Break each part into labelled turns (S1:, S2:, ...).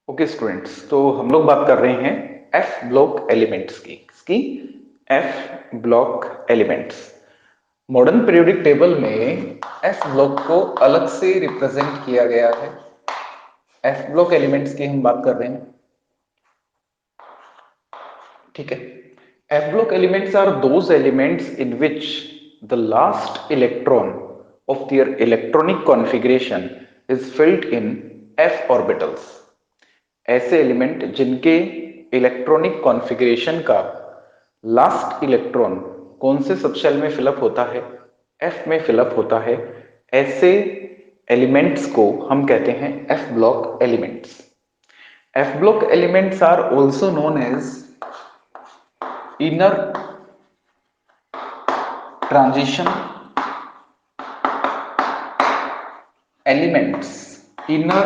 S1: Okay students, तो हम लोग बात कर रहे हैं एफ ब्लॉक एलिमेंट्स की F block elements. Modern periodic table में एफ ब्लॉक को अलग से रिप्रेजेंट किया गया है। एफ ब्लॉक एलिमेंट्स की हम बात कर रहे हैं, ठीक है। F block elements are those elements in which the last electron of their electronic configuration is filled in F orbitals. ऐसे एलिमेंट जिनके इलेक्ट्रॉनिक कॉन्फ़िगरेशन का लास्ट इलेक्ट्रॉन कौन से सबशेल में फिलअप होता है, एफ में फिलअप होता है, ऐसे एलिमेंट्स को हम कहते हैं F block elements. F block elements are also known as inner transition elements. Inner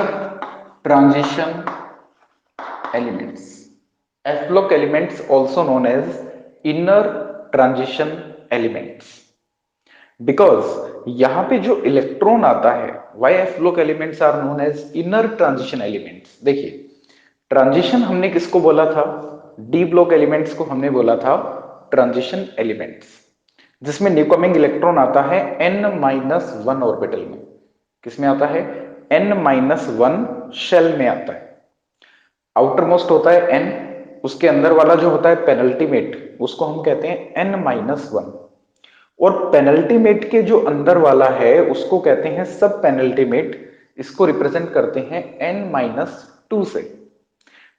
S1: transition elements. F block elements also known as inner transition elements. Because यहां पे जो इलेक्ट्रॉन आता है, why F block elements are known as inner transition elements? देखिए, transition हमने किसको बोला था? डी ब्लॉक एलिमेंट्स को हमने बोला था ट्रांजिशन एलिमेंट्स, जिसमें न्यूकमिंग इलेक्ट्रॉन आता है n-1 ऑर्बिटल में। किसमें आता है? n-1 शेल में आता है। आउटर मोस्ट होता है n, उसके अंदर वाला जो होता है पेनल्टीमेट, उसको हम कहते हैं n-1, और पेनल्टीमेट के जो अंदर वाला है उसको कहते हैं सब पेनल्टीमेट। इसको रिप्रेजेंट करते हैं n-2 से।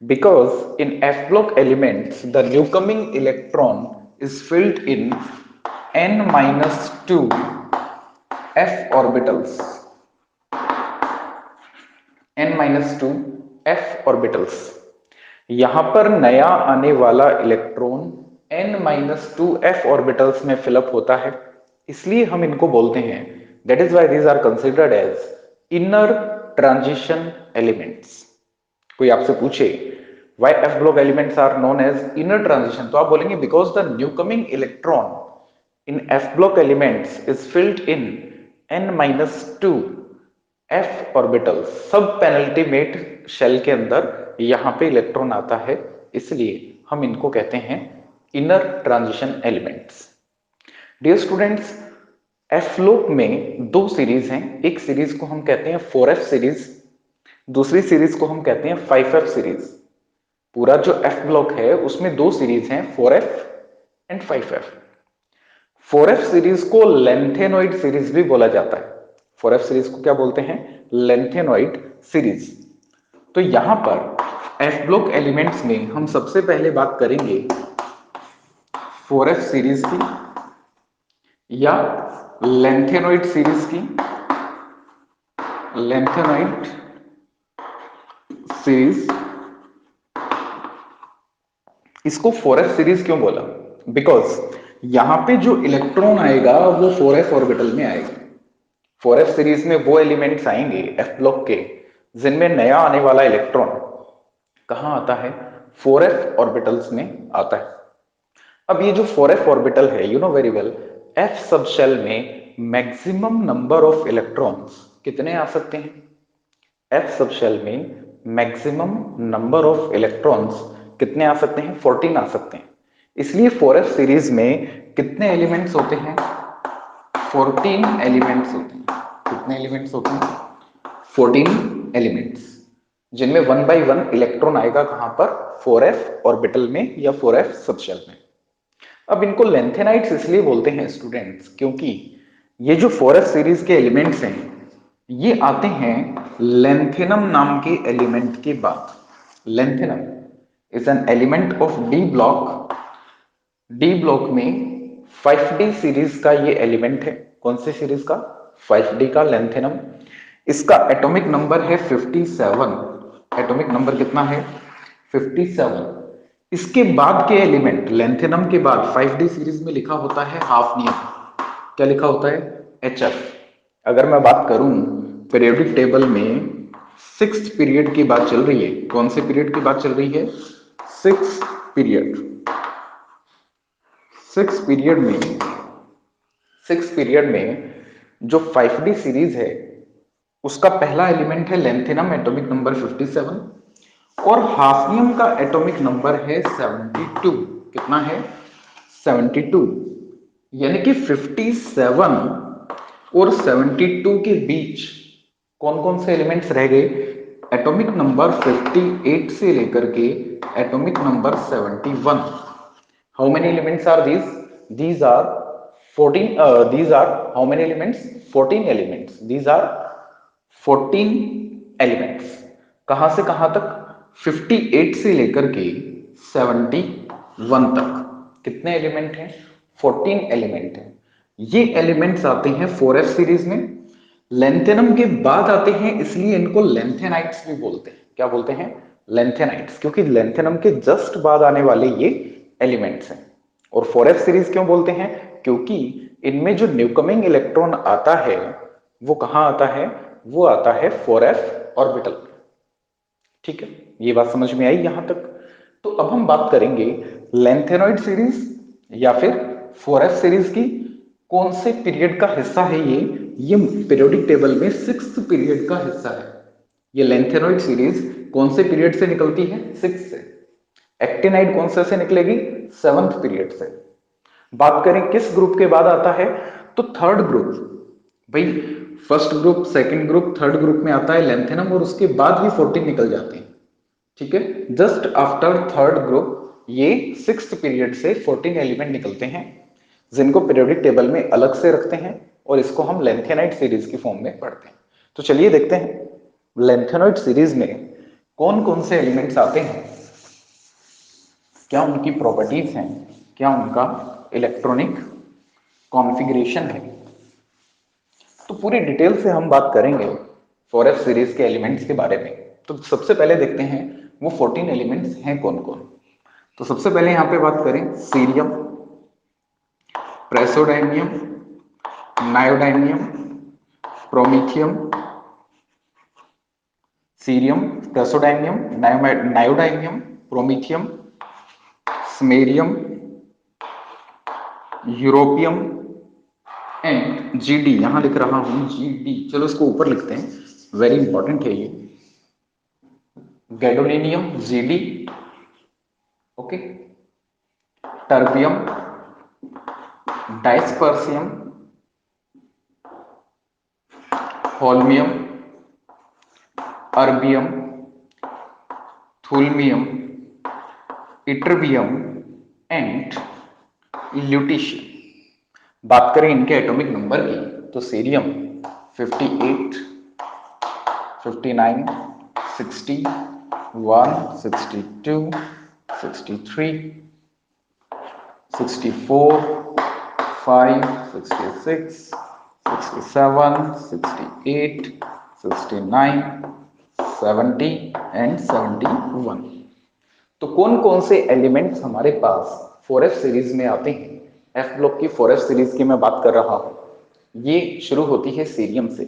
S1: Because in F block elements the newcoming electron is filled in n-2 f orbitals. n-2 f orbitals. यहां पर नया आने वाला इलेक्ट्रॉन n-2 f ऑर्बिटल्स में फिलअप होता है, इसलिए हम इनको बोलते हैं, that is why these are considered as inner transition elements. कोई आपसे पूछे why F block elements are known as inner transition, तो आप बोलेंगे because the newcoming electron in F block elements is filled in n-2 f orbital, सब penultimate shell के अंदर यहां पे इलेक्ट्रॉन आता है, इसलिए हम इनको कहते हैं inner transition elements. Dear students, F block में दो सीरीज हैं। एक सीरीज को हम कहते हैं 4f सीरीज, दूसरी सीरीज को हम कहते हैं 5f सीरीज। पूरा जो एफ ब्लॉक है उसमें दो सीरीज हैं, 4f and 5f। 4f series को लेंथेनॉइड सीरीज भी बोला जाता है। 4f सीरीज को क्या बोलते हैं? Lanthanoid series. तो यहां पर एफ ब्लॉक एलिमेंट्स में हम सबसे पहले बात करेंगे 4f सीरीज की या लेंथेनॉइड सीरीज की। लेंथेनॉइड सीरीज, इसको 4f सीरीज क्यों बोला? बिकॉज यहां पे जो इलेक्ट्रॉन आएगा वो 4f ऑर्बिटल में आएगा। 4f सीरीज में वो एलिमेंट्स आएंगे एफ ब्लॉक के जिनमें नया आने वाला इलेक्ट्रॉन कहां आता है? 4f ऑर्बिटल्स में आता है। अब ये जो 4f ऑर्बिटल है, you know very well, f subshell में मैक्सिमम नंबर ऑफ इलेक्ट्रॉन्स कितने आ सकते हैं? f सब शेल में मैक्सिमम नंबर ऑफ इलेक्ट्रॉन्स कितने आ सकते हैं? 14 आ सकते हैं। इसलिए 4f सीरीज में कितने एलिमेंट्स होते हैं? 14 एलिमेंट्स होते हैं। कितने एलिमेंट्स होते हैं? 14 एलिमेंट्स, जिनमें 1 बाई 1 इलेक्ट्रॉन आएगा कहां पर? 4f ऑर्बिटल में या 4f सबशेल में। अब इनको लेंथेनाइड्स इसलिए बोलते हैं स्टूडेंट्स क्योंकि ये जो 4f सीरीज के एलिमेंट्स हैं ये आते हैं लेंथेनम नाम के एलिमेंट के बाद। Lanthanum is an element of D block. D block में 5d सीरीज का ये एलिमेंट है। कौन सी सीरीज का? 5d का लेंथेनम। इसका एटॉमिक नंबर है 57। एटॉमिक नंबर कितना है? 57। इसके बाद के एलिमेंट लेंथेनम के बाद 5d सीरीज में लिखा होता है हाफनियम। क्या लिखा होता है? HF। अगर मैं बात करूं पीरियोडिक टेबल में 6th पीरियड की बात चल रही है। कौन से पीरियड की बात चल रही है? 6th period. 6th पीरियड में 6th पीरियड में जो 5d सीरीज है उसका पहला एलिमेंट है लेंथेनम, एटॉमिक नंबर 57। और हाफनियम का एटॉमिक नंबर है 72। कितना है? 72। यानी कि 57 और 72 के बीच कौन कौन से एलिमेंट्स रह गए? एटॉमिक नंबर 58 से लेकर के atomic number 71। How many elements are these? These are 14, these are how many elements? 14 elements. These are 14 elements. कहां से कहां तक? 58 से लेकर के 71 तक कितने एलिमेंट हैं? 14 एलिमेंट हैं। ये एलिमेंट्स आते हैं 4f सीरीज में। लेंथेनम के बाद आते हैं, इसलिए इनको लेंथेनाइट्स भी बोलते हैं। क्या बोलते हैं? लेंथेनाइट्स, क्योंकि लेंथेनम के जस्ट बाद आने वाले ये एलिमेंट्स हैं। और 4f सीरीज क्यों बोलते हैं? क्योंकि इनमें जो न्यूकमिंग इलेक्ट्रॉन आता है वो कहां आता है? वो आता है 4f ऑर्बिटल। ठीक है, ये बात समझ में आई यहां तक? तो अब हम बात करेंगे लेंथेनॉइड सीरीज या फिर 4f सीरीज की। कौन से पीरियड का हिस्सा है ये पीरियोडिक टेबल में 6th पीरियड का हिस्सा है। ये लेंथेनॉइड सीरीज कौन से पीरियड से निकलती है? 6 से। एक्टिनाइड कौन से निकलेगी? 7th पीरियड से। बात करें किस ग्रुप के बाद आता है, तो थर्ड ग्रुप। भाई first group, second group, third group में आता है लेंथेनम और उसके बाद भी 14 निकल जाते हैं। ठीक है, जस्ट आफ्टर थर्ड ग्रुप ये 6th पीरियड से 14 एलिमेंट निकलते हैं, जिनको पीरियोडिक टेबल में अलग से रखते हैं और इसको हम लेंथेनाइड सीरीज की फॉर्म में पढ़ते हैं। तो चलिए देखते हैं लेंथेनॉइड सीरीज में कौन कौन से एलिमेंट्स आते हैं, क्या उनकी प्रॉपर्टीज हैं, क्या उनका इलेक्ट्रॉनिक कॉन्फ़िगरेशन है। तो पूरी डिटेल से हम बात करेंगे 4f सीरीज के एलिमेंट्स के बारे में। तो सबसे पहले देखते हैं वो 14 एलिमेंट्स हैं कौन कौन। तो सबसे पहले यहां पे बात करें cerium, praseodymium, neodymium, promethium, cerium, praseodymium, neodymium, promethium, samarium, europium and GD. यहां लिख रहा हूं जीडी, चलो इसको ऊपर लिखते हैं, वेरी इंपॉर्टेंट है ये। Gadolinium GD, okay, terbium, dysprosium, holmium, erbium, thulium, ytterbium and lutetium. बात करें इनके एटॉमिक नंबर की, तो सीरियम 58, 59, 60, 1, 62, 63, 64, 5, 66, 67, 68, 69, 70 एंड 71। तो कौन कौन से एलिमेंट्स हमारे पास 4f सीरीज में आते हैं? एफ ब्लॉक की 4f सीरीज की मैं बात कर रहा हूं। ये शुरू होती है सीरियम से।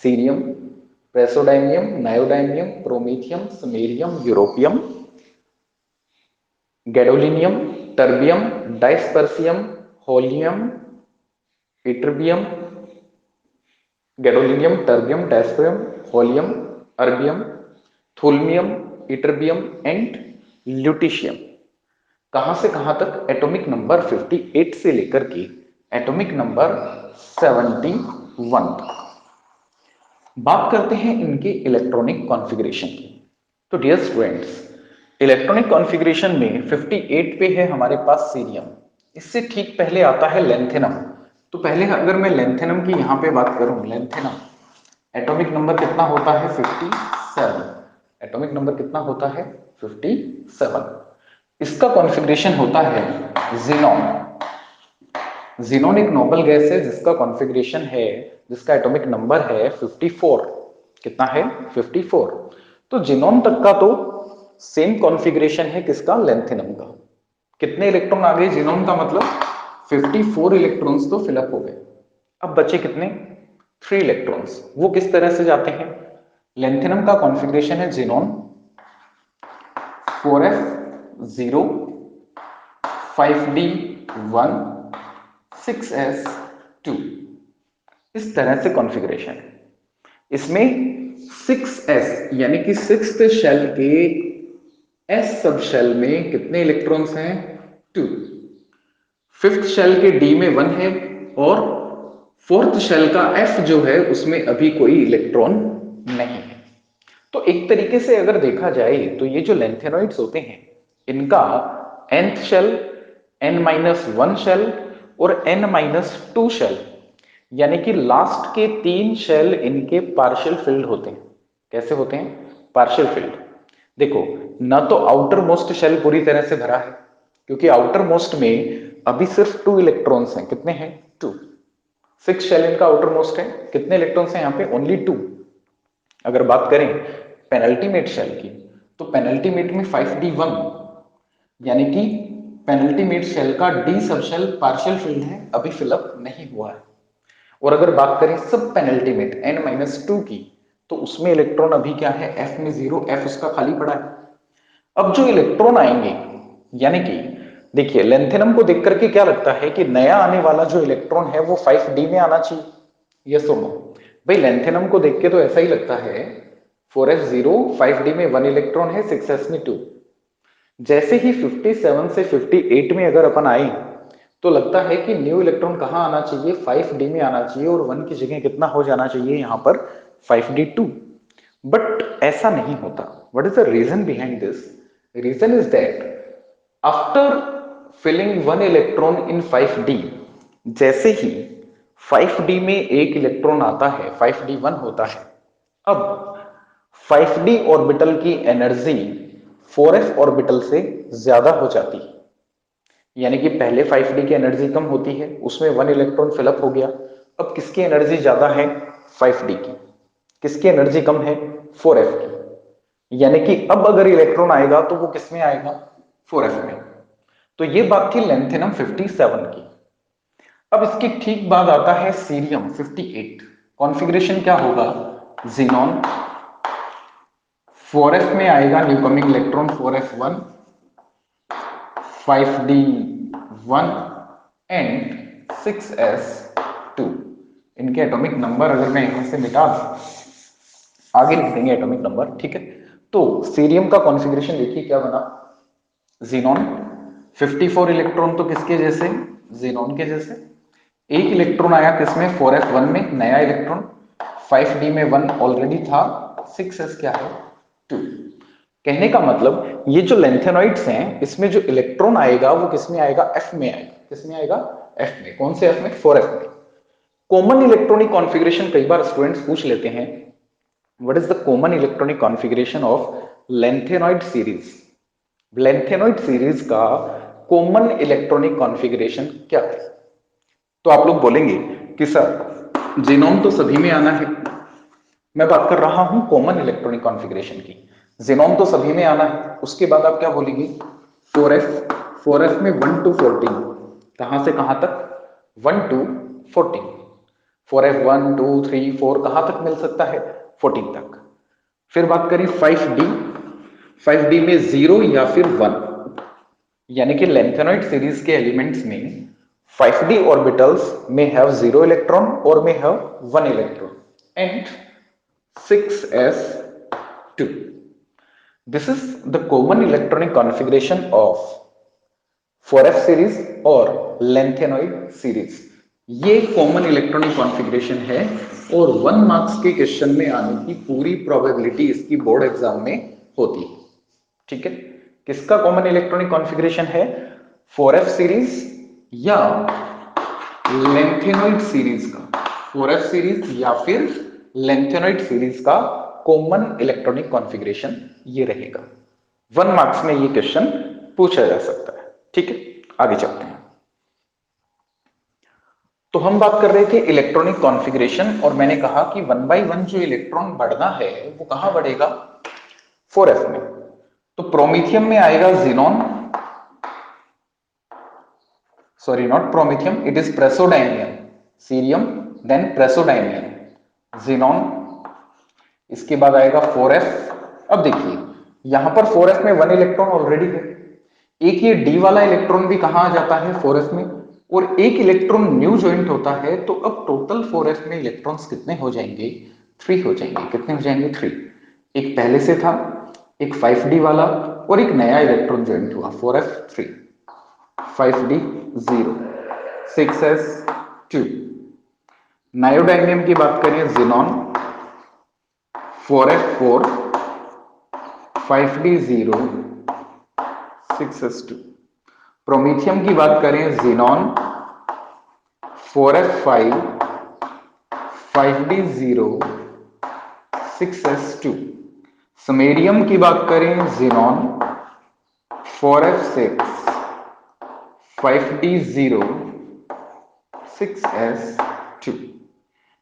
S1: Cerium, praseodymium, neodymium, promethium, samarium, europium, gadolinium, terbium, dysprosium, holmium, ytterbium, gadolinium, terbium, dysprosium, holmium, erbium, thulium, ytterbium and lutetium. कहां से कहां तक? एटॉमिक नंबर 58 से लेकर के एटॉमिक नंबर 71 तक। बात करते हैं इनके इलेक्ट्रॉनिक कॉन्फ़िगरेशन की। तो डियर स्टूडेंट्स, इलेक्ट्रॉनिक कॉन्फ़िगरेशन में 58 पे है हमारे पास सीरियम, इससे ठीक पहले आता है लेंथेनम। तो पहले अगर मैं लेंथेनम की यहां पे बात करूं, लेंथेनम एटॉमिक नंबर कितना होता है? 57। एटॉमिक नंबर कितना होता है? 57। इसका कॉन्फ़िगरेशन होता है ज़ीनॉन। ज़ीनॉन एक नोबल गैस है जिसका कॉन्फ़िगरेशन है, जिसका एटॉमिक नंबर है 54। कितना है? 54। तो ज़ीनॉन तक का तो सेम कॉन्फ़िगरेशन है किसका? लेंथेनम का। कितने इलेक्ट्रॉन आ गए ज़ीनॉन का? मतलब 54 इलेक्ट्रॉन्स तो फिलअप हो गए। अब बचे कितने? 3 इलेक्ट्रॉन्स। वो किस तरह से जाते हैं? लेंथेनम का कॉन्फ़िगरेशन है ज़ीनॉन 4f0, 5d1, 6s2। इस तरह से कॉन्फ़िगरेशन है। इसमें 6s यानी कि सिक्स्थ शेल के s सब शेल में कितने इलेक्ट्रॉन्स हैं? 2। फिफ्थ शेल के d में 1 है और फोर्थ शेल का f जो है उसमें अभी कोई इलेक्ट्रॉन नहीं है। तो एक तरीके से अगर देखा जाए तो ये जो लेंथेनॉइड्स होते हैं इनका nth शेल, n-1 शेल और n-2 शेल यानी कि लास्ट के 3 शेल इनके पार्शियल फिल्ड होते हैं। कैसे होते हैं? Partial field. देखो, ना तो आउटर मोस्ट शेल पूरी तरह से भरा है क्योंकि आउटर मोस्ट में अभी सिर्फ 2 इलेक्ट्रॉन्स हैं। कितने हैं? 2। 6 शेल इनका आउटर मोस्ट है। कितने इलेक्ट्रॉन्स हैं यहाँ पे? ओनली 2। अगर बात करें पेनल्टीमेट शेल की तो पेनल्टीमेट में 5d1 यानी कि पेनल्टीमेट शेल का D subshell partial filled है, अभी फिलअप नहीं हुआ है। और अगर बात करें सब पेनल्टीमेट n-2 की तो उसमें इलेक्ट्रॉन अभी क्या है? f में 0, f उसका खाली पड़ा है। अब जो इलेक्ट्रॉन आएंगे यानी कि देखिए लेंथेनम को देख करके क्या लगता है कि नया आने वाला जो इलेक्ट्रॉन है वो 5d में आना चाहिए। यस और नो? भाई लेंथेनम को देख के तो ऐसा ही लगता है 4s0, 5d में 1 इलेक्ट्रॉन है, 6s में 2। जैसे ही 57 से 58 में अगर अपन आए तो लगता है कि न्यू इलेक्ट्रॉन कहां आना चाहिए? 5d में आना चाहिए और 1 की जगह कितना हो जाना चाहिए यहां पर? 5d2। बट ऐसा नहीं होता। What is the reason behind this? Reason is that after filling 1 electron in 5d, जैसे ही 5d में एक इलेक्ट्रॉन आता है, 5d1 होता है, अब 5d ऑर्बिटल की एनर्जी 4f ऑर्बिटल से ज्यादा हो जाती है। यानी कि पहले 5d की एनर्जी कम होती है, उसमें 1 इलेक्ट्रॉन फिलअप हो गया। अब किसकी एनर्जी ज्यादा है? 5d की। किसकी एनर्जी कम है? 4f की। यानी कि अब अगर इलेक्ट्रॉन आएगा तो वो किसमें आएगा? 4f में। तो ये बात थी लेंथेनम 57 की। अब इसकी ठीक बाद आता है सीरियम 58। कॉन्फ़िगरेशन क्या होगा? ज़ीनॉन 4f में आएगा new coming electron 4f1, 5d1 and 6s2। इनके एटॉमिक नंबर अगर मैं यहां से मिटा दूं, आगे लिख देंगे एटॉमिक नंबर, ठीक है। तो सीरियम का कॉन्फ़िगरेशन देखिए क्या बना। ज़ीनॉन 54 इलेक्ट्रॉन तो किसके जैसे? ज़ीनॉन के जैसे। एक इलेक्ट्रॉन आया किसमें? 4f1 में, नया इलेक्ट्रॉन। 5d में 1 ऑलरेडी था, 6s क्या है? 2। कहने का मतलब ये जो लेंथेनॉइड्स हैं इसमें जो इलेक्ट्रॉन आएगा वो किसमें आएगा? f में आएगा। किसमें आएगा? f में। कौन से f में? 4f में। कॉमन इलेक्ट्रॉनिक कॉन्फ़िगरेशन कई बार स्टूडेंट्स पूछ लेते हैं, what is the common electronic configuration of lanthanoid series? Lanthanoid series का कॉमन इलेक्ट्रॉनिक कॉन्फ़िगरेशन क्या है? तो आप लोग बोलेंगे कि सर ज़ीनॉन तो सभी में आना है। मैं बात कर रहा हूं कॉमन इलेक्ट्रॉनिक कॉन्फ़िगरेशन की। ज़ीनॉन तो सभी में आना है। उसके बाद आप क्या बोलेंगे? 4f में 1 to 14। कहां से कहां तक? 1 to 14। 4f 1 2 3 4 कहां तक मिल सकता है? 14 तक। फिर बात करें 5d में 0 या फिर 1, यानी कि लेंथेनॉइड सीरीज के एलिमेंट्स में 5d orbitals may have 0 electron or may have 1 electron and 6s2. This is the common electronic configuration of 4f series और लेंथेनॉइड सीरीज। ये कॉमन इलेक्ट्रॉनिक कॉन्फ़िगरेशन है और 1 मार्क्स के क्वेश्चन में आने की पूरी प्रोबेबिलिटी इसकी बोर्ड एग्जाम में होती है। ठीक है, किसका कॉमन इलेक्ट्रॉनिक कॉन्फ़िगरेशन है? 4f सीरीज या लेंथेनॉइड सीरीज का। 4f सीरीज या फिर लेंथेनॉइड सीरीज का कॉमन इलेक्ट्रॉनिक कॉन्फ़िगरेशन ये रहेगा। 1 मार्क्स में ये क्वेश्चन पूछा जा सकता है। ठीक है, आगे चलते हैं। तो हम बात कर रहे थे इलेक्ट्रॉनिक कॉन्फ़िगरेशन और मैंने कहा कि 1 by 1 जो इलेक्ट्रॉन बढ़ना है वो कहां बढ़ेगा? 4f में। तो प्रोमीथियम में आएगा xenon, sorry not promethium, it is praseodymium. Cerium than praseodymium, xenon, इसके बाद आएगा 4f। अब देखिए यहां पर 4f में 1 इलेक्ट्रॉन ऑलरेडी है। एक ये d वाला इलेक्ट्रॉन भी कहां आ जाता है? 4f में। और एक इलेक्ट्रॉन न्यू ज्वाइंट होता है तो अब टोटल 4f में इलेक्ट्रॉन्स कितने हो जाएंगे? 3 हो जाएंगे। कितने हो जाएंगे? 3। एक पहले से था, एक 5d वाला, और एक नया इलेक्ट्रॉन ज्वाइन हुआ 4f3, 5d 0, 6s2। नायोडायनियम की बात करें, xenon 4f4, 5d 0, 6s2। Promethium की बात करें, xenon 4f5, 5d 0, 6s2। Samarium की बात करें, xenon 4f6, 5d 0, 6s2।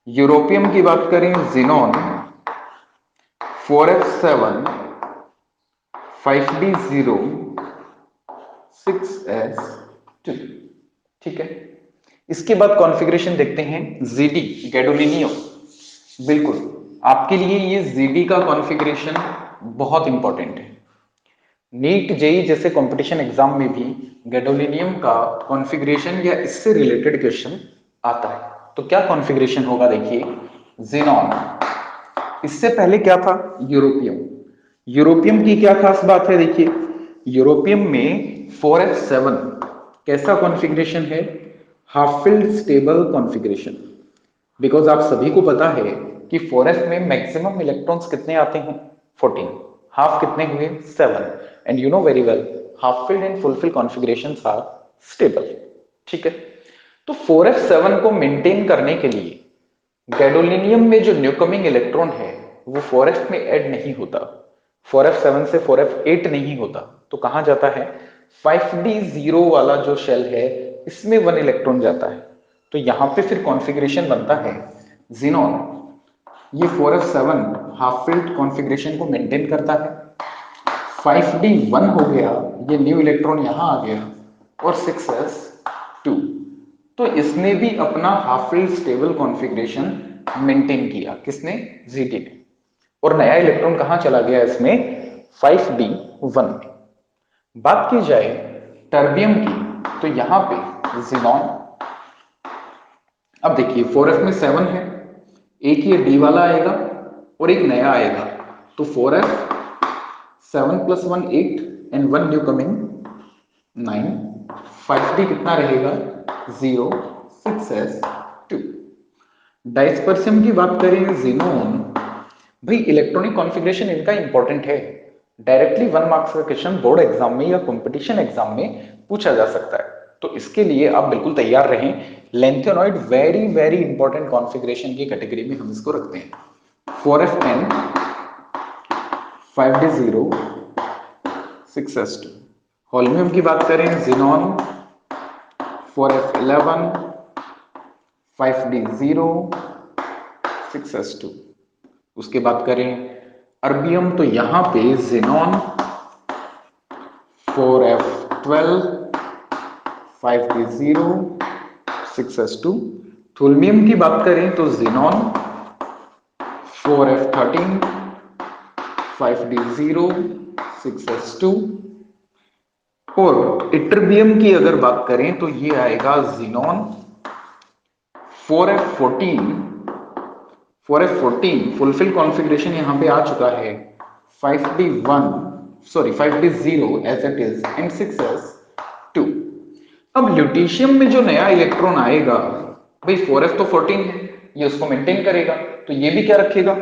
S1: Europium की बात करें, जिनॉन 4f7, 5d 0, 6s2। ठीक है, इसके बाद कॉन्फ़िगरेशन देखते हैं जीडी, गैडोलिनियम। बिल्कुल, आपके लिए ये जीडी का कॉन्फ़िगरेशन बहुत इंपॉर्टेंट है। नीट जेई जैसे कंपटीशन एग्जाम में भी गैडोलिनियम का कॉन्फ़िगरेशन या इससे रिलेटेड क्वेश्चन आता है। तो क्या कॉन्फ़िगरेशन होगा? देखिए, जिनॉन, इससे पहले क्या था? यूरोपियम। यूरोपियम की क्या खास बात है? देखिए, यूरोपियम में 4f7 कैसा कॉन्फ़िगरेशन है? Half filled stable configuration. Because आप सभी को पता है कि 4f में मैक्सिमम इलेक्ट्रॉन्स कितने आते हैं? 14। हाफ कितने हुए? 7। And you know very well, half filled and full filled configurations are stable. ठीक है, तो 4f7 को मेंटेन करने के लिए गैडोलिनियम में जो न्यूकमिंग इलेक्ट्रॉन है वो 4f में ऐड नहीं होता, 4f7 से 4f8 नहीं होता, तो कहां जाता है? 5d0 वाला जो शेल है इसमें 1 इलेक्ट्रॉन जाता है। तो यहां पे फिर कॉन्फ़िगरेशन बनता है जिनॉन, ये 4f7 हाफ फिल्ड कॉन्फ़िगरेशन को मेंटेन करता है, 5d1 हो गया, ये न्यू इलेक्ट्रॉन यहां आ गया, और 6s2। तो इसने भी अपना half filled stable configuration maintain किया। किसने? जीटी ने। और नया इलेक्ट्रॉन कहां चला गया इसमें? 5d1 में। बात की जाए टर्बियम की, तो यहां पे जिनॉन, अब देखिए 4f में 7 है, एक ये डी वाला आएगा और एक नया आएगा, तो 4f 7 + 1 8 and 1 new coming 9, 5d कितना रहेगा? 0, 6s2। डायस्पर्सियम की बात करें, जिनोन, भाई इलेक्ट्रॉनिक कॉन्फ़िगरेशन इनका इंपॉर्टेंट है। डायरेक्टली 1 मार्क्स का क्वेश्चन बोर्ड एग्जाम में या कंपटीशन एग्जाम में पूछा जा सकता है, तो इसके लिए आप बिल्कुल तैयार रहें। Lanthanoid very very important configuration की कैटेगरी में हम इसको रखते हैं। 4f10, 5d0, 6s2। होल्मियम की बात करें, जिनॉन 4f11, 5d0, 6s2। उसके बाद करें अर्बियम, तो यहां पे जिनॉन 4f12, 5d0, 6s2। थुल्मियम की बात करें तो जिनॉन 4f13, 5d0, 6s2। और इट्रबियम की अगर बात करें तो ये आएगा xenon 4f14, 4f14 fulfil configuration यहां पे आ चुका है, 5d1 sorry 5d0 as it is and 6s2। अब ल्यूटीशियम में जो नया इलेक्ट्रॉन आएगा, भाई 4f तो 14 है, ये उसको मेंटेन करेगा, तो ये भी क्या रखेगा?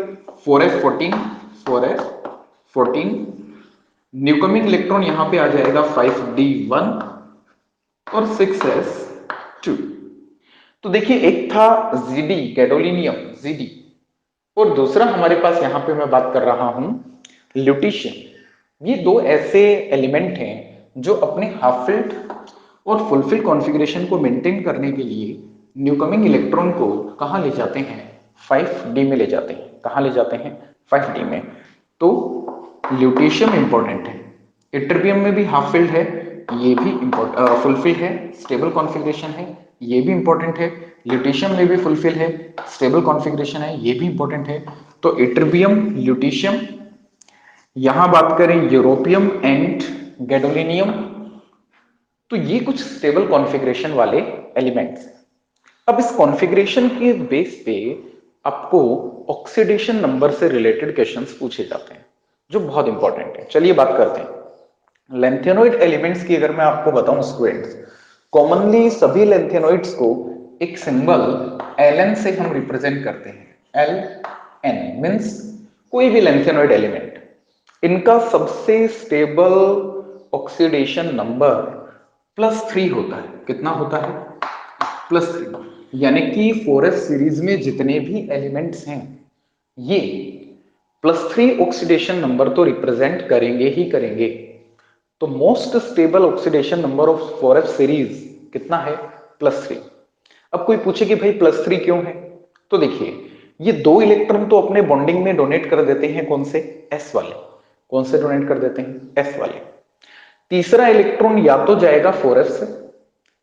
S1: 4f14, 4f14। न्यूकमिंग इलेक्ट्रॉन यहां पे आ जाएगा 5d1 और 6s2। तो देखिए, एक था जीडी, गैडोलिनियम जीडी, और दूसरा हमारे पास यहां पे मैं बात कर रहा हूं ल्यूटीशियम। ये दो ऐसे एलिमेंट हैं जो अपने हाफ फिल्ड और फुलफिल कॉन्फ़िगरेशन को मेंटेन करने के लिए न्यूकमिंग इलेक्ट्रॉन को कहां ले जाते हैं? 5d में ले जाते हैं। कहां ले जाते हैं? 5d में। तो ल्यूटीशियम इंपॉर्टेंट है। इट्रबियम में भी हाफ फिल्ड है, ये भी फुलफिल है, स्टेबल कॉन्फ़िगरेशन है, ये भी इंपॉर्टेंट है। ल्यूटीशियम में भी फुलफिल है, स्टेबल कॉन्फ़िगरेशन है, ये भी इंपॉर्टेंट है। तो इट्रबियम, ल्यूटीशियम, यहां बात करें यूरोपियम एंड गैडोलिनियम, तो ये कुछ स्टेबल कॉन्फ़िगरेशन वाले एलिमेंट्स। अब इस कॉन्फ़िगरेशन के बेस पे आपको ऑक्सीडेशन नंबर से रिलेटेड क्वेश्चंस पूछे जाते हैं जो बहुत इंपॉर्टेंट है। चलिए बात करते हैं लेंथेनॉइड एलिमेंट्स की। अगर मैं आपको बताऊं स्टूडेंट्स, कॉमनली सभी लेंथेनॉइड्स को एक सिंबल Ln से हम रिप्रेजेंट करते हैं। Ln मीन्स कोई भी लेंथेनॉइड एलिमेंट, इनका सबसे स्टेबल ऑक्सीडेशन नंबर +3 होता है। कितना होता है? +3। यानी कि 4s सीरीज में जितने भी एलिमेंट्स हैं ये +3 ऑक्सीडेशन नंबर तो रिप्रेजेंट करेंगे ही करेंगे। तो most stable oxidation number of 4f series कितना है? +3। अब कोई पूछे कि भाई +3 क्यों है, तो देखिए ये 2 इलेक्ट्रॉन तो अपने बॉन्डिंग में डोनेट कर देते हैं। कौन से? s वाले। कौन से डोनेट कर देते हैं? s वाले। तीसरा इलेक्ट्रॉन या तो जाएगा 4f से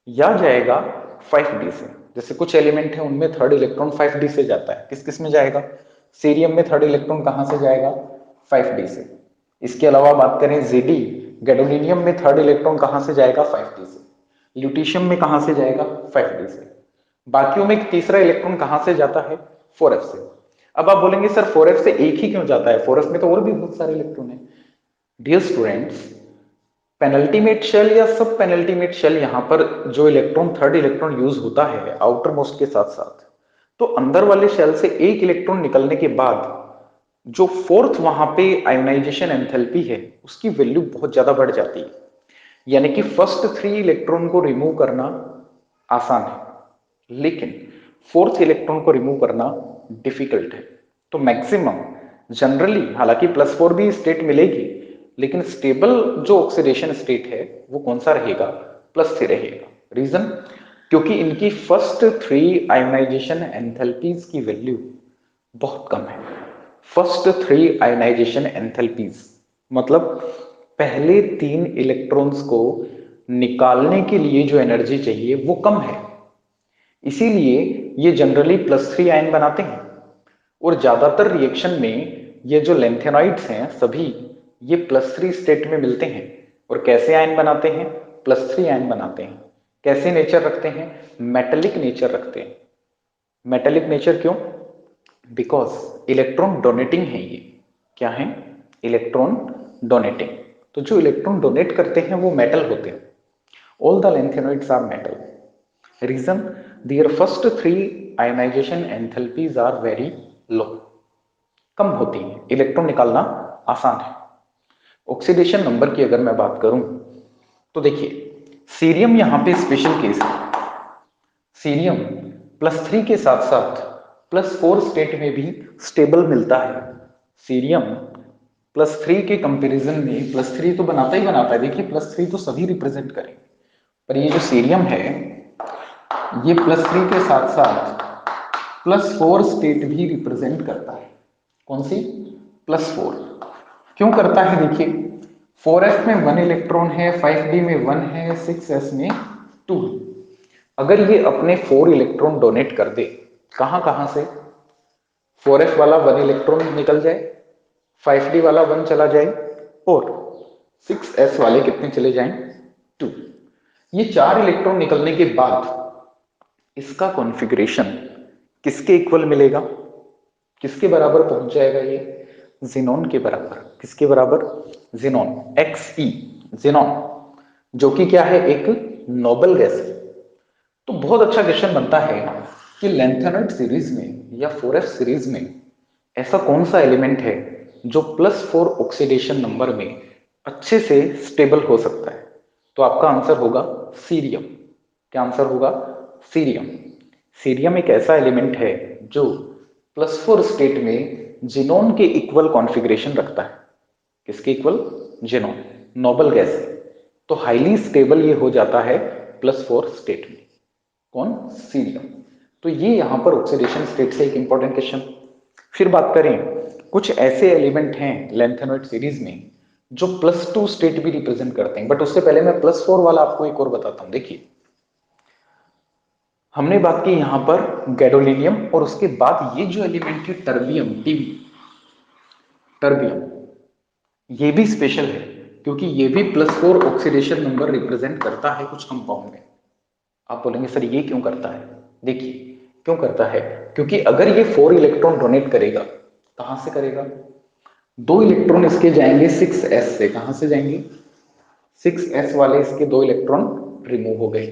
S1: या जाएगा 5d से। जैसे कुछ एलिमेंट है उनमें थर्ड इलेक्ट्रॉन 5d से जाता है। किस किस में जाएगा? सीरियम में थर्ड इलेक्ट्रॉन कहां से जाएगा? 5d से। इसके अलावा बात करें Zd, गैडोलिनियम में थर्ड इलेक्ट्रॉन कहां से जाएगा? 5d से। ल्यूटीशियम में कहां से जाएगा? 5d से। बाकियों में तीसरा इलेक्ट्रॉन कहां से जाता है? 4f से। अब आप बोलेंगे सर 4f से एक ही क्यों जाता है? 4f में तो और भी बहुत सारे इलेक्ट्रॉन है। डियर स्टूडेंट्स, पेनल्टीमेट शेल या सब पेनल्टीमेट शेल, यहां पर जो इलेक्ट्रॉन थर्ड इलेक्ट्रॉन यूज होता है आउटर मोस्ट के साथ साथ, तो अंदर वाले शेल से एक इलेक्ट्रॉन निकलने के बाद जो फोर्थ वहां पे आयोनाइजेशन एंथैल्पी है उसकी वैल्यू बहुत ज्यादा बढ़ जाती है। यानी कि फर्स्ट 3 इलेक्ट्रॉन को रिमूव करना आसान है लेकिन फोर्थ इलेक्ट्रॉन को रिमूव करना डिफिकल्ट है। तो मैक्सिमम जनरली, हालांकि +4 भी स्टेट मिलेगी, लेकिन स्टेबल जो ऑक्सीडेशन स्टेट है वो कौन सा रहेगा? +3 रहेगा। रीजन? क्योंकि इनकी फर्स्ट 3 आयोनाइजेशन एंथैल्पीज की वैल्यू बहुत कम है। फर्स्ट 3 आयोनाइजेशन एंथैल्पीज मतलब पहले 3 इलेक्ट्रॉन्स को निकालने के लिए जो एनर्जी चाहिए वो कम है, इसीलिए ये जनरली +3 आयन बनाते हैं। और ज्यादातर रिएक्शन में ये जो लेंथेनॉइड्स हैं सभी ये +3 स्टेट में मिलते हैं। और कैसे आयन बनाते हैं? +3 आयन बनाते हैं। कैसे नेचर रखते हैं? मेटेलिक नेचर रखते हैं। मेटेलिक नेचर क्यों? बिकॉज इलेक्ट्रॉन डोनेटिंग है ये। क्या है? Electron donating. तो जो इलेक्ट्रॉन डोनेट करते हैं वो मेटल होते हैं। All the lanthanoids are metal. Reason? Their first 3 ionisation enthalpies are very low, कम होती है, इलेक्ट्रॉन निकालना आसान है। ऑक्सीडेशन नंबर की अगर मैं बात करूं तो देखिए सीरियम यहां पे स्पेशल केस है। सीरियम +3 के साथ साथ +4 स्टेट में भी स्टेबल मिलता है। सीरियम +3 के कंपैरिजन में +3 तो बनाता ही बनाता है। देखिए +3 तो सभी रिप्रेजेंट करेंगे, पर ये जो सीरियम है ये +3 के साथ साथ +4 स्टेट भी रिप्रेजेंट करता है। कौन सी? +4। क्यों करता है? देखिए 4f में 1 इलेक्ट्रॉन है, 5d में 1 है, 6s में 2 है। अगर ये अपने 4 इलेक्ट्रॉन डोनेट कर दे, कहां कहां से? 4f वाला 1 इलेक्ट्रॉन निकल जाए, 5d वाला 1 चला जाए और 6s वाले कितने चले जाएं? 2। ये 4 इलेक्ट्रॉन निकलने के बाद इसका कॉन्फ़िगरेशन किसके इक्वल मिलेगा? किसके बराबर पहुंच जाएगा? ये ज़ीनॉन के बराबर। किसके बराबर? ज़ीनॉन, Xe, ज़ीनॉन, जो कि क्या है? एक नोबल गैस है। तो बहुत अच्छा क्वेश्चन बनता है कि लेंथेनॉइड सीरीज में या 4f सीरीज में ऐसा कौन सा एलिमेंट है जो +4 ऑक्सीडेशन नंबर में अच्छे से स्टेबल हो सकता है? तो आपका आंसर होगा सीरियम। क्या आंसर होगा? सीरियम। सीरियम एक ऐसा एलिमेंट है जो +4 स्टेट में जिनोन के इक्वल कॉन्फ़िगरेशन रखता है। किसके इक्वल? जिनोन, नोबल गैस है। तो हाईली स्टेबल ये हो जाता है +4 स्टेट में। कौन? सीरियम। तो ये यहां पर ऑक्सीडेशन स्टेट से एक इंपॉर्टेंट क्वेश्चन। फिर बात करें, कुछ ऐसे एलिमेंट हैं लेंथेनॉइड सीरीज में जो +2 स्टेट भी रिप्रेजेंट करते हैं, बट उससे पहले मैं +4 वाला आपको एक और बताता हूं। देखिए हमने बात की यहां पर गैडोलिनियम, और उसके बाद ये जो एलिमेंट है टर्बियम, टीबी, टर्बियम, ये भी स्पेशल है क्योंकि ये भी +4 ऑक्सीडेशन नंबर रिप्रेजेंट करता है कुछ कंपाउंड में। आप बोलेंगे सर ये क्यों करता है? देखिए क्यों करता है? क्योंकि अगर ये 4 इलेक्ट्रॉन डोनेट करेगा, कहां से करेगा? 2 इलेक्ट्रॉन इसके जाएंगे 6s से। कहां से जाएंगे? 6s वाले इसके 2 इलेक्ट्रॉन रिमूव हो गए।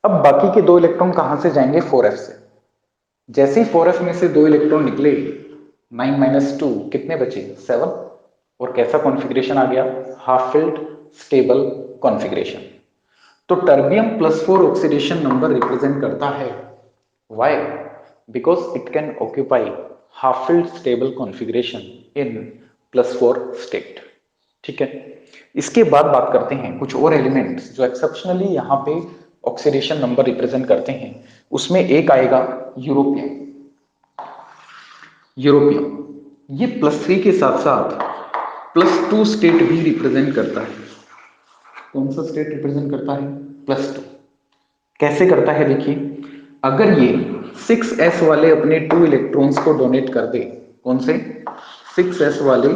S1: अब बाकी के 2 इलेक्ट्रॉन कहां से जाएंगे? 4f से। जैसे ही 4f में से 2 इलेक्ट्रॉन निकले, 9 माइनस 2 कितने बचे? 7। और कैसा कॉन्फ़िगरेशन आ गया? Half filled stable configuration. तो टर्बियम +4 ऑक्सीडेशन नंबर रिप्रेजेंट करता है why? Because it can occupy half filled stable configuration in +4 state. ठीक है, इसके बाद बात करते हैं कुछ और एलिमेंट्स जो एक्सेप्शनली यहाँ पे ऑक्सीडेशन नंबर रिप्रेजेंट करते हैं। उसमें एक आएगा यूरोपियम। यूरोपियम ये +3 के साथ साथ +2 स्टेट भी रिप्रेजेंट करता है। कौन सा स्टेट रिप्रेजेंट करता है? +2। कैसे करता है? देखिए, अगर ये 6s वाले अपने 2 इलेक्ट्रॉन्स को डोनेट कर दे, कौन से? 6s वाले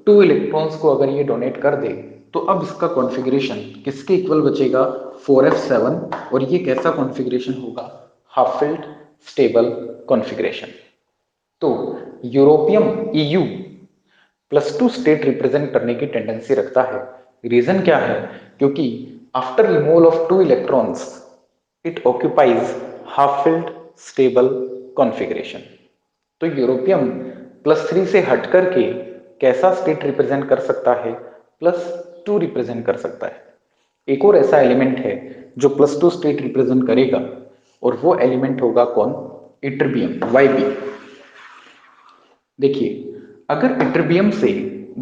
S1: 2 इलेक्ट्रॉन्स को अगर ये डोनेट कर दे, तो अब इसका कॉन्फ़िगरेशन किसके इक्वल बचेगा? 4f7। और ये कैसा कॉन्फ़िगरेशन होगा? Half filled stable configuration. तो यूरोपियम EU +2 स्टेट रिप्रेजेंट करने की टेंडेंसी रखता है। रीजन क्या है? क्योंकि after removal of 2 electrons it occupies half filled stable configuration. तो यूरोपियम +3 से हट करके कैसा स्टेट रिप्रेजेंट कर सकता है? +2 रिप्रेजेंट कर सकता है। एक और ऐसा एलिमेंट है जो +2 स्टेट रिप्रेजेंट करेगा, और वो एलिमेंट होगा कौन? Ytterbium, YB। देखिए, अगर इटरबियम से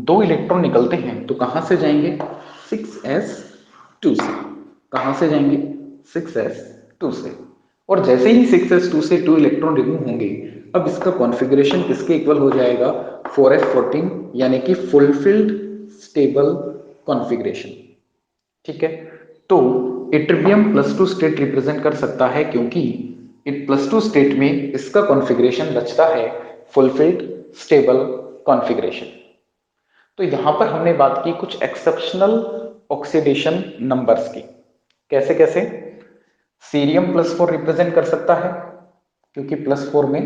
S1: 2 इलेक्ट्रॉन निकलते हैं तो कहां से जाएंगे? 6s2 से। कहां से जाएंगे? 6s2 से। और जैसे ही 6s2 से 2 इलेक्ट्रॉन रिमूव होंगे, अब इसका कॉन्फ़िगरेशन किसके इक्वल हो जाएगा? 4s14, यानी कि फुलफिल्ड स्टेबल कॉन्फ़िगरेशन। ठीक है, तो इटरबियम +2 स्टेट रिप्रेजेंट कर सकता है, क्योंकि इट +2 स्टेट में इसका कॉन्फ़िगरेशन बचता है फुलफिल्ड स्टेबल कॉन्फ़िगरेशन। तो यहां पर हमने बात की कुछ एक्सेप्शनल ऑक्सीडेशन नंबर्स की। कैसे कैसे? सीरियम +4 रिप्रेजेंट कर सकता है, क्योंकि +4 में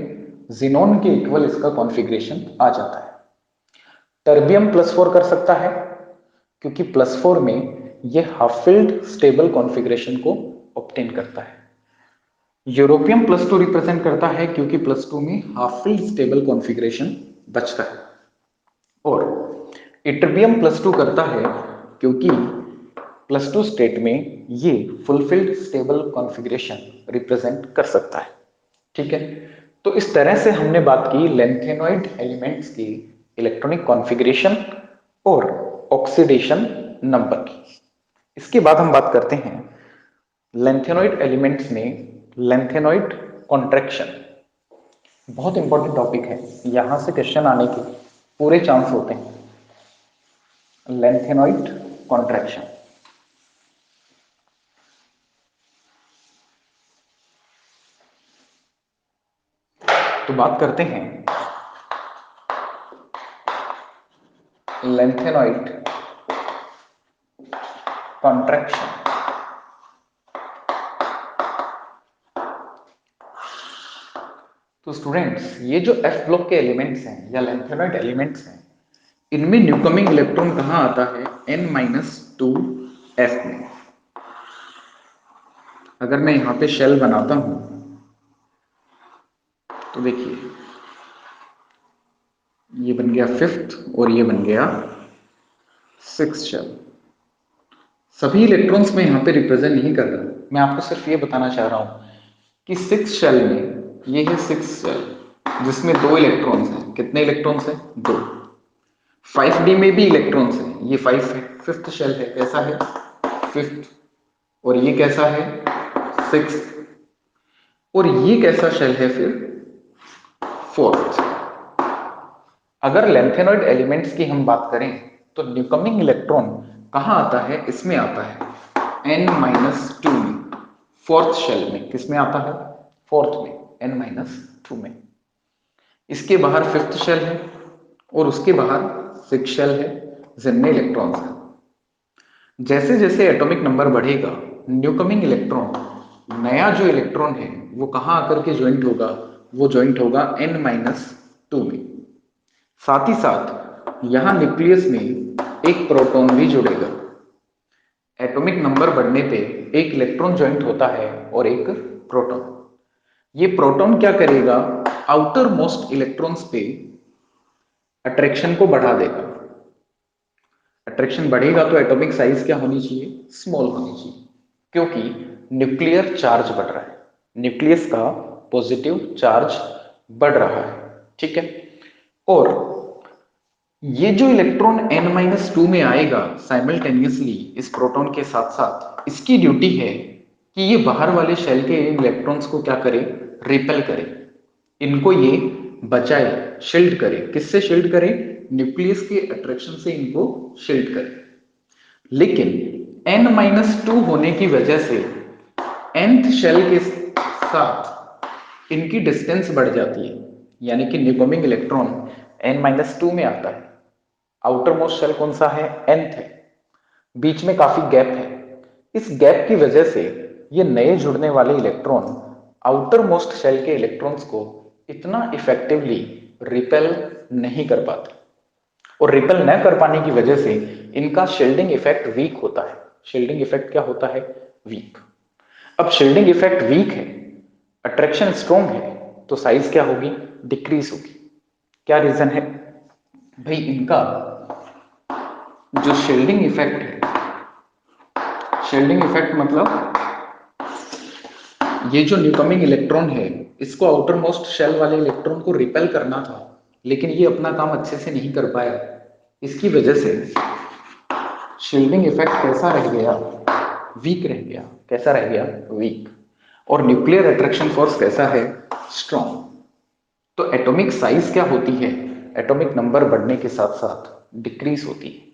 S1: जिनोन के इक्वल इसका कॉन्फ़िगरेशन आ जाता है। टर्बियम +4 कर सकता है, क्योंकि +4 में ये हाफ फिल्ड स्टेबल कॉन्फ़िगरेशन को ऑब्टेन करता है। यूरोपियम +2 रिप्रेजेंट करता है, क्योंकि +2 में हाफ फिल्ड स्टेबल कॉन्फ़िगरेशन बचता है। और इटरबियम +2 करता है, क्योंकि +2 स्टेट में ये फुलफिल्ड स्टेबल कॉन्फ़िगरेशन रिप्रेजेंट कर सकता है। ठीक है, तो इस तरह से हमने बात की लेंथेनॉइड एलिमेंट्स की इलेक्ट्रॉनिक कॉन्फ़िगरेशन और ऑक्सीडेशन नंबर की। इसके बाद हम बात करते हैं लेंथेनॉइड एलिमेंट्स में लेंथेनॉइड कॉन्ट्रैक्शन। बहुत इंपॉर्टेंट टॉपिक है, यहां से क्वेश्चन आने के पूरे चांस होते हैं। Lanthanoid contraction. तो बात करते हैं लेंथेनॉइड कॉन्ट्रैक्शन। तो स्टूडेंट्स, ये जो F ब्लॉक के एलिमेंट्स हैं या लेंथेनॉइड एलिमेंट्स हैं, इनमें न्यूकमिंग इलेक्ट्रॉन कहां आता है? n-2f में। अगर मैं यहां पे शेल बनाता हूं तो देखिए, ये बन गया 5th और ये बन गया 6th शेल। सभी इलेक्ट्रॉन्स में यहां पे रिप्रेजेंट नहीं कर रहा, मैं आपको सिर्फ ये बताना चाह रहा हूं कि 6th शेल में ये है 6th शेल, जिसमें 2 इलेक्ट्रॉन्स हैं। कितने इलेक्ट्रॉन्स हैं? 2। 5d में भी इलेक्ट्रॉन्स हैं, ये 5 है। 5th शेल है, कैसा है? 5th। और ये कैसा है? 6th। और ये कैसा शेल है फिर? 4th। अगर लेंथेनॉइड एलिमेंट्स की हम बात करें तो न्यूकमिंग इलेक्ट्रॉन कहां आता है? इसमें आता है n-2 में, 4th शेल में। किसमें आता है? 4th में, n-2 में। इसके बाहर 5th शेल है और उसके बाहर 6th शेल है, जिनमें इलेक्ट्रॉन्स हैं। जैसे जैसे एटॉमिक नंबर बढ़ेगा, न्यूकमिंग इलेक्ट्रॉन, नया जो इलेक्ट्रॉन है वो कहाँ आकर के ज्वाइंट होगा, वो ज्वाइंट होगा n-2 में। साथ ही साथ यहां न्यूक्लियस में एक प्रोटॉन भी जुड़ेगा। एटॉमिक नंबर बढ़ने पे एक इलेक्ट्रॉन ज्वाइंट होता है और एक प्रोटॉन। ये प्रोटॉन क्या करेगा, आउटर मोस्ट इलेक्ट्रॉन्स पे अट्रैक्शन को बढ़ा देगा। अट्रैक्शन बढ़ेगा तो एटॉमिक साइज क्या होनी चाहिए, स्मॉल होनी चाहिए, क्योंकि न्यूक्लियर चार्ज बढ़ रहा है, न्यूक्लियस का पॉजिटिव चार्ज बढ़ रहा है। ठीक है, और ये जो इलेक्ट्रॉन n-2 में आएगा साइमल्टेनियसली इस प्रोटॉन के साथ साथ, इसकी ड्यूटी है कि ये बाहर वाले शेल के इलेक्ट्रॉन्स को क्या करे, रिपेल करे, इनको ये बचाए, शील्ड करे। किससे शील्ड करे, न्यूक्लियस के अट्रैक्शन से इनको शील्ड करे। लेकिन n-2 होने की वजह से nth शेल के साथ इनकी डिस्टेंस बढ़ जाती है, यानी कि न्यूकमिंग इलेक्ट्रॉन n-2 में आता है। आउटर मोस्ट शेल कौन सा है, nth है, बीच में काफी गैप है। इस गैप की वजह से ये नए जुड़ने वाले इलेक्ट्रॉन आउटर मोस्ट शेल के इलेक्ट्रॉन्स को इतना इफेक्टिवली रिपेल नहीं कर पाते, और रिपेल न कर पाने की वजह से इनका शील्डिंग इफेक्ट वीक होता है। शील्डिंग इफेक्ट क्या होता है, वीक। अब शील्डिंग इफेक्ट वीक है, अट्रैक्शन स्ट्रॉन्ग है, तो साइज क्या होगी, डिक्रीज होगी। क्या रीजन है भाई, इनका जो शील्डिंग इफेक्ट है, शील्डिंग इफेक्ट मतलब ये जो न्यूकमिंग इलेक्ट्रॉन है इसको आउटर मोस्ट शेल वाले इलेक्ट्रॉन को रिपेल करना था, लेकिन ये अपना काम अच्छे से नहीं कर पाया। इसकी वजह से शील्डिंग इफेक्ट कैसा रह गया, वीक रह गया। कैसा रह गया, वीक। और न्यूक्लियर अट्रैक्शन फोर्स कैसा है, स्ट्रॉन्ग। तो एटॉमिक साइज क्या होती है, एटॉमिक नंबर बढ़ने के साथ साथ डिक्रीज होती है।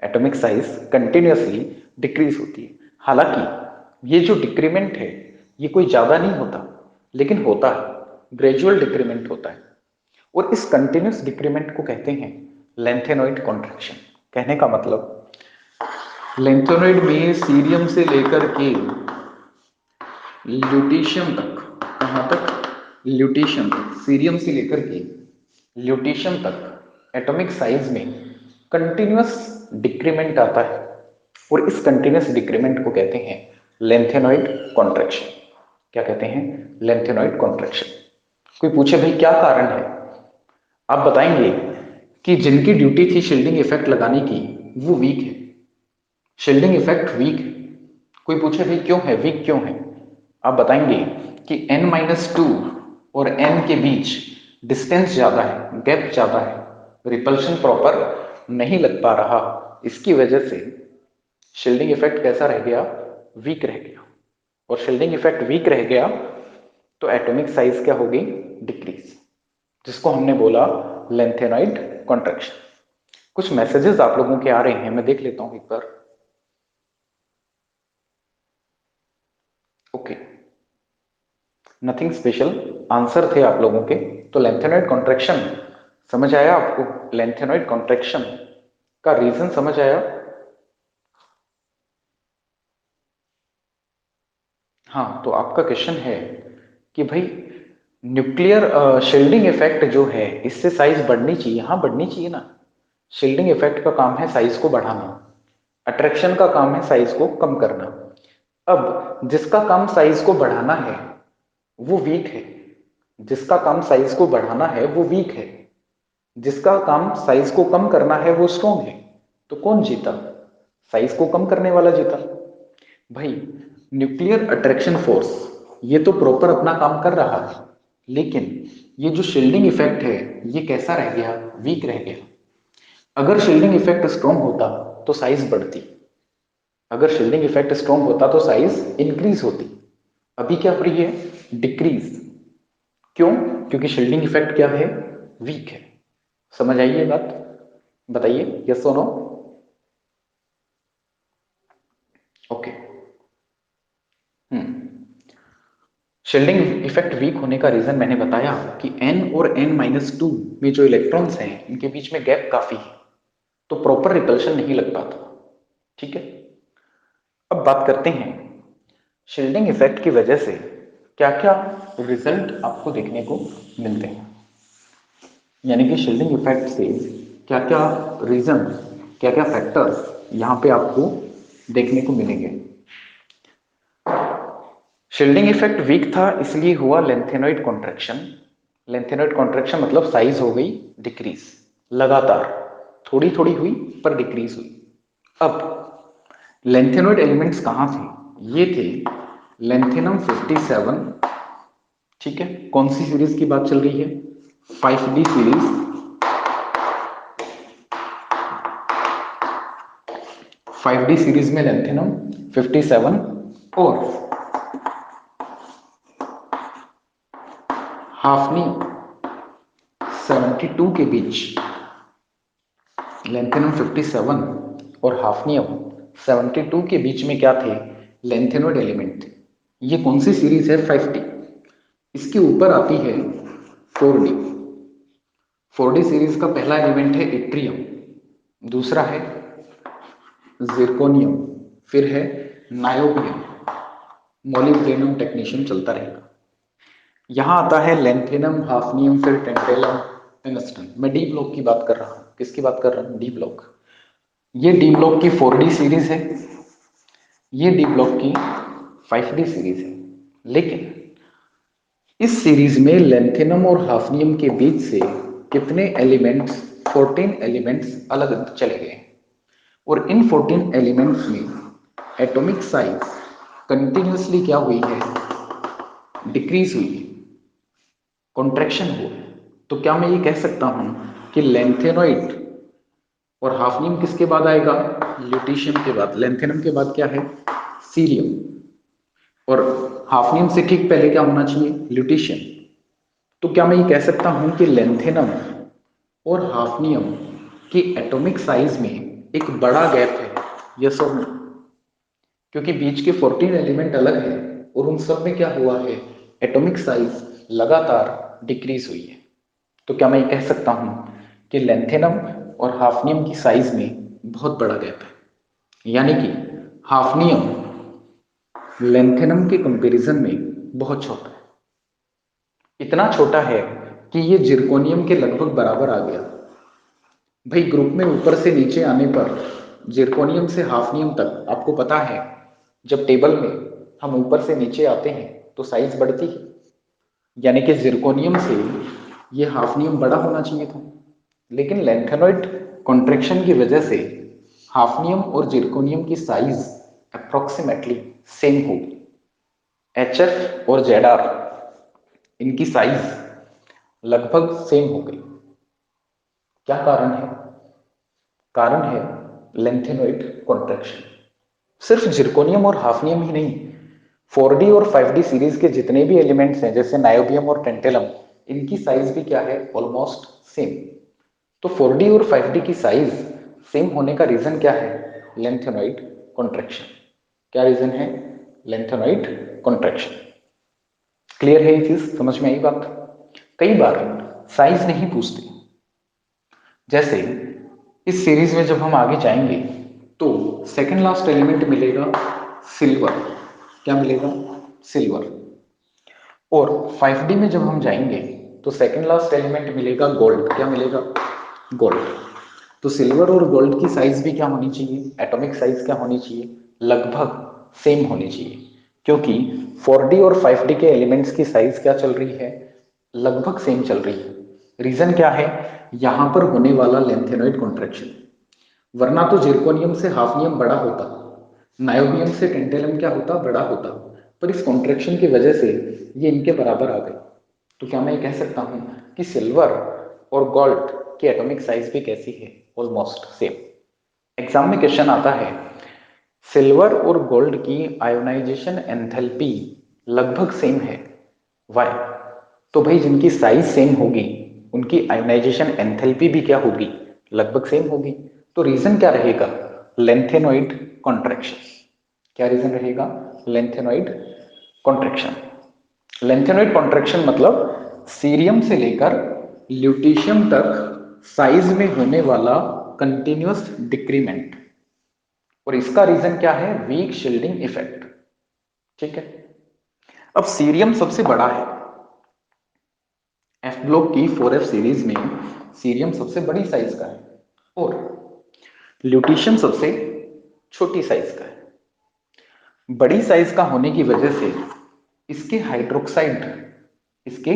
S1: एटॉमिक साइज कंटिन्यूअसली डिक्रीज होती है। हालांकि ये जो डिक्रीमेंट है ये कोई ज्यादा नहीं होता, लेकिन होता है, ग्रेजुअल डिक्रीमेंट होता है। और इस कंटिन्यूअस डिक्रीमेंट को कहते हैं लेंथेनॉइड कॉन्ट्रैक्शन। कहने का मतलब, लेंथेनॉइड में सीरियम से लेकर के ल्यूटीशियम तक, कहां तक, ल्यूटीशियम तक, सीरियम से लेकर के ल्यूटीशियम तक एटॉमिक साइज में कंटिन्यूअस डिक्रीमेंट आता है, और इस कंटिन्यूअस डिक्रीमेंट को कहते हैं लेंथेनॉइड कॉन्ट्रैक्शन। क्या कहते हैं, लेंथेनॉइड कॉन्ट्रैक्शन। कोई पूछे भाई क्या कारण है, आप बताएंगे कि जिनकी ड्यूटी थी शील्डिंग इफेक्ट लगाने की वो वीक है, शील्डिंग इफेक्ट वीक है। कोई पूछे भाई क्यों है, वीक क्यों है, आप बताएंगे कि n-2 और n के बीच डिस्टेंस ज्यादा है, गैप ज्यादा है, रिपल्शन प्रॉपर नहीं लग पा रहा, इसकी वजह से शील्डिंग इफेक्ट कैसा रह गया, वीक रह गया। और शील्डिंग इफेक्ट वीक रह गया तो एटॉमिक साइज क्या होगी, डिक्रीज, जिसको हमने बोला लेंथेनॉइड कॉन्ट्रैक्शन। कुछ मैसेजेस आप लोगों के आ रहे हैं, मैं देख लेता हूं एक बार। ओके, नथिंग स्पेशल आंसर थे आप लोगों के। तो लेंथेनॉइड कॉन्ट्रैक्शन समझ आया आपको, लेंथेनॉइड कॉन्ट्रैक्शन का रीजन समझ आया। हाँ, तो आपका क्वेश्चन है कि भाई न्यूक्लियर शील्डिंग इफेक्ट जो है इससे साइज बढ़नी चाहिए, हाँ बढ़नी चाहिए ना। शील्डिंग इफेक्ट का काम है साइज को बढ़ाना, अट्रैक्शन का काम है साइज को कम करना। अब जिसका काम साइज को बढ़ाना है वो वीक है, जिसका काम साइज को बढ़ाना है वो वीक है, जिसका काम साइज को कम करना है वो स्ट्रॉन्ग है। तो कौन जीता, साइज को कम करने वाला जीता। भाई न्यूक्लियर अट्रैक्शन फोर्स ये तो प्रॉपर अपना काम कर रहा है, लेकिन ये जो शील्डिंग इफेक्ट है ये कैसा रह गया, वीक रह गया। अगर शील्डिंग इफेक्ट स्ट्रॉन्ग होता तो साइज बढ़ती, अगर शील्डिंग इफेक्ट स्ट्रॉन्ग होता तो साइज इंक्रीज होती। अभी क्या हो रही है, डिक्रीज। क्यों, क्योंकि शील्डिंग इफेक्ट क्या है, वीक है। समझ आई ये बात, बताइए यस और no. Okay, shielding effect weak होने का रीजन मैंने बताया कि n और n-2 में जो इलेक्ट्रॉन्स हैं इनके बीच में गैप काफी है, तो प्रॉपर रिपल्शन नहीं लग पाता। ठीक है, अब बात करते हैं शील्डिंग इफेक्ट की वजह से क्या क्या रिजल्ट आपको देखने को मिलते हैं, यानी कि शील्डिंग इफेक्ट से क्या क्या रीजन, क्या क्या फैक्टर्स यहां पे आपको देखने को मिलेंगे। शील्डिंग इफेक्ट वीक था इसलिए हुआ लेंथेनॉइड कॉन्ट्रैक्शन। लेंथेनॉइड कॉन्ट्रैक्शन मतलब साइज हो गई डिक्रीज, लगातार थोड़ी थोड़ी हुई पर डिक्रीज हुई। अब लेंथेनॉइड एलिमेंट्स कहां थे, ये थे लेंथेनम 57, ठीक है। कौन सी सीरीज की बात चल रही है, 5D सीरीज। 5D सीरीज में लेंथेनम 57 और हाफनियम 72 के बीच, लेंथेनम 57 और हाफनियम 72 के बीच में क्या थे, लेंथेनॉइड एलिमेंट थे। ये कौन सी सीरीज है, 5D। इसके ऊपर आती है 4D। 4D सीरीज का पहला एलिमेंट है इट्रियम, दूसरा है जिरकोनियम, फिर है नायोबियम, मोलिब्डेनम, टेक्नीशियम चलता रहेगा। यहां आता है लेंथेनम, हाफनियम, फिर टेंटेलम, टंगस्टन। मैं डी ब्लॉक की बात कर रहा हूं, किसकी बात कर रहा हूं, डी ब्लॉक। ये डी ब्लॉक की 4D सीरीज है, ये डी ब्लॉक की 5D सीरीज है। लेकिन इस सीरीज में लेंथेनम और हाफनियम के बीच से कितने एलिमेंट्स, 14 एलिमेंट्स अलग चले गए और इन 14 एलिमेंट्स में एटॉमिक साइज कंटिन्यूसली क्या हुई है, डिक्रीज हुई है, कॉन्ट्रैक्शन हुआ। तो क्या मैं ये कह सकता हूं कि लेंथेनॉइड और हाफनियम किसके बाद आएगा, ल्यूटीशियम के बाद। लेंथेनम के बाद क्या है, सीरियम, और हाफनियम से ठीक पहले क्या होना चाहिए, ल्यूटीशियम। तो क्या मैं ये कह सकता हूं कि लेंथेनम और हाफनियम की एटॉमिक साइज में एक बड़ा गैप है, यस और नो, क्योंकि बीच के 14 एलिमेंट अलग है और उन सब में क्या हुआ है, एटॉमिक साइज लगातार डिक्रीज हुई है। तो क्या मैं ये कह सकता हूं कि लेंथेनम और हाफनियम की साइज में बहुत बड़ा गैप है, यानी कि हाफनियम लेंथेनम के कंपैरिजन में बहुत छोटा है। इतना छोटा है कि ये जिरकोनियम के लगभग बराबर आ गया। भाई ग्रुप में ऊपर से नीचे आने पर जिरकोनियम से हाफनियम तक आपको पता है, जब टेबल में हम ऊपर से नीचे आते हैं तो साइज बढ़ती है, यानी कि जिरकोनियम से ये हाफनियम बड़ा होना चाहिए था। लेकिन लेंथेनॉइड कॉन्ट्रैक्शन की वजह से हाफनियम और जिरकोनियम की साइज अप्रोक्सीमेटली सेम होगी। HF और ZR इनकी साइज लगभग सेम हो गई। क्या कारण है, कारण है लेंथेनॉइड कॉन्ट्रैक्शन। सिर्फ जिरकोनियम और हाफनियम ही नहीं, 4D और 5D सीरीज के जितने भी एलिमेंट्स हैं जैसे नायोबियम और टेंटेलम, इनकी साइज भी क्या है, ऑलमोस्ट सेम। तो 4D और 5D की साइज सेम होने का रीजन क्या है, लेंथेनॉइड कॉन्ट्रैक्शन। क्या रीजन है, लेंथेनॉइड कॉन्ट्रैक्शन। क्लियर है ये चीज, समझ में आई बात। कई बार साइज नहीं पूछते, जैसे इस सीरीज में जब हम आगे जाएंगे तो सेकंड लास्ट एलिमेंट मिलेगा सिल्वर। क्या मिलेगा, सिल्वर। और 5D में जब हम जाएंगे तो सेकंड लास्ट एलिमेंट मिलेगा गोल्ड। क्या मिलेगा, गोल्ड। तो सिल्वर और गोल्ड की साइज भी क्या होनी चाहिए, एटॉमिक साइज क्या होनी चाहिए, लगभग सेम होनी चाहिए, क्योंकि 4D और 5D के एलिमेंट्स की साइज क्या चल रही है, लगभग सेम चल रही है। रीजन क्या है, यहां पर होने वाला लेंथेनॉइड कॉन्ट्रैक्शन। वरना तो जिरकोनियम से हाफनियम बड़ा होता, नायोबियम से टेंटेलम क्या होता, बड़ा होता, पर इस कॉन्ट्रैक्शन की वजह से ये इनके बराबर आ गए। तो क्या मैं कह सकता हूं कि सिल्वर और गोल्ड की एटॉमिक साइज भी कैसी है, ऑलमोस्ट सेम। एग्जाम में क्वेश्चन आता है सिल्वर और गोल्ड की आयोनाइजेशन एंथैल्पी लगभग सेम है, व्हाई। तो भाई जिनकी साइज सेम होगी उनकी आयोनाइजेशन एंथैल्पी भी क्या होगी, लगभग सेम होगी। तो रीजन क्या रहेगा, लेंथेनॉइड कॉन्ट्रैक्शन। क्या रीजन रहेगा, लेंथेनॉइड कॉन्ट्रैक्शन। लेंथेनॉइड कॉन्ट्रैक्शन मतलब सीरियम से लेकर ल्यूटीशियम तक साइज में होने वाला कंटिन्यूअस डिक्रीमेंट, और इसका रीजन क्या है, वीक शील्डिंग इफेक्ट। ठीक है। अब सीरियम सबसे बड़ा है, एफ ब्लॉक की 4f सीरीज में सीरियम सबसे बड़ी साइज का है और ल्यूटीशियम सबसे छोटी साइज का है। बड़ी साइज का होने की वजह से इसके हाइड्रोक्साइड इसके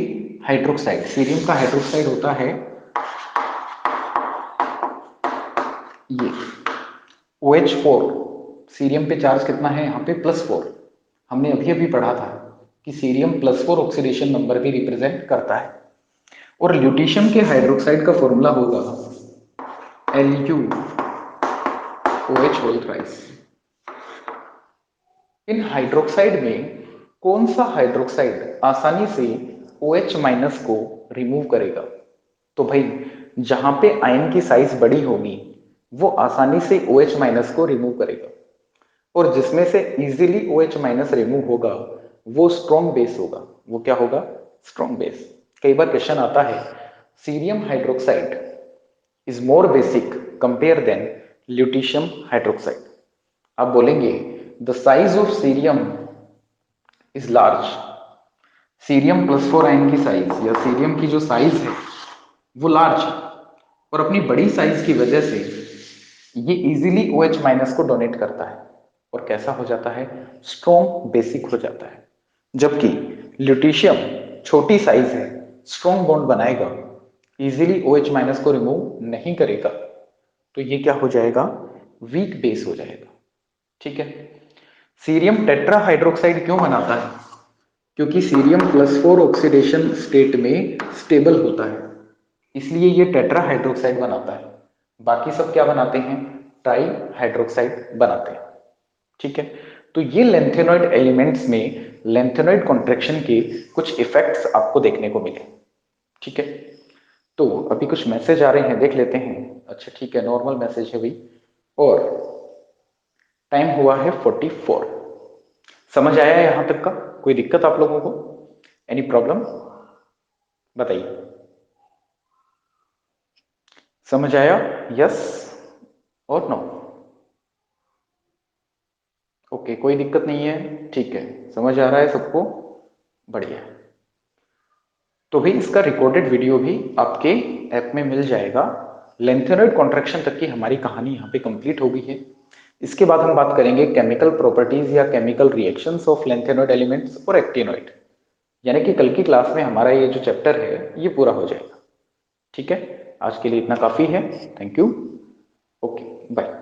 S1: हाइड्रोक्साइड सीरियम का हाइड्रोक्साइड होता है ये OH4। सीरियम पे चार्ज कितना है यहाँ पे +4। हमने अभी अभी पढ़ा था कि सीरियम +4 ऑक्सीडेशन नंबर भी रिप्रेजेंट करता है। और ल्यूटीशियम के हाइड्रोक्साइड का फॉर्मूला होगा LuOH होल थ्राइस। इन हाइड्रोक्साइड में कौन सा हाइड्रोक्साइड आसानी से OH- को रिमूव करेगा? तो भाई जहां पे आयन की साइज बड़ी होगी वो आसानी से OH- को रिमूव करेगा, और जिसमें से इजीली OH- रिमूव होगा वो स्ट्रॉन्ग बेस होगा। वो क्या होगा? Strong base. कई बार क्वेश्चन आता है cerium hydroxide is more basic compare than lutetium hydroxide. आप बोलेंगे the size of cerium is large. Cerium +4 ion की साइज या सीरियम की जो साइज है वो लार्ज है, और अपनी बड़ी साइज की वजह से ये इजीली OH- को डोनेट करता है और कैसा हो जाता है? स्ट्रॉन्ग बेसिक हो जाता है। जबकि ल्यूटीशियम छोटी साइज है, स्ट्रॉन्ग बॉन्ड बनाएगा, इजीली OH- को रिमूव नहीं करेगा, तो ये क्या हो जाएगा? वीक बेस हो जाएगा। ठीक है। सीरियम टेट्रा हाइड्रोक्साइड क्यों बनाता है? क्योंकि सीरियम +4 ऑक्सीडेशन स्टेट में स्टेबल होता है, इसलिए ये टेट्रा हाइड्रोक्साइड बनाता है। बाकी सब क्या बनाते हैं? ट्राई हाइड्रोक्साइड बनाते हैं। ठीक है। तो ये लेंथेनॉइड एलिमेंट्स में लेंथेनॉइड कॉन्ट्रैक्शन के कुछ इफेक्ट्स आपको देखने को मिले। ठीक है। तो अभी कुछ मैसेज आ रहे हैं, देख लेते हैं। अच्छा ठीक है, नॉर्मल मैसेज है भाई। और टाइम हुआ है 44। समझ आया यहां तक का? कोई दिक्कत आप लोगों को? एनी प्रॉब्लम बताइए। समझ आया? यस और नो? ओके, कोई दिक्कत नहीं है। ठीक है, समझ आ रहा है सबको? बढ़िया। तो भी इसका रिकॉर्डेड वीडियो भी आपके ऐप में मिल जाएगा। लेंथेनॉइड कॉन्ट्रैक्शन तक की हमारी कहानी यहाँ पे कंप्लीट हो गई है। इसके बाद हम बात करेंगे केमिकल प्रॉपर्टीज या chemical reactions of lanthanoid elements और एक्टिनॉइड। यानी कि कल की क्लास में हमारा ये जो चैप्टर है ये पूरा हो जाएगा। ठीक है, आज के लिए इतना काफी है। Thank you. Okay, bye.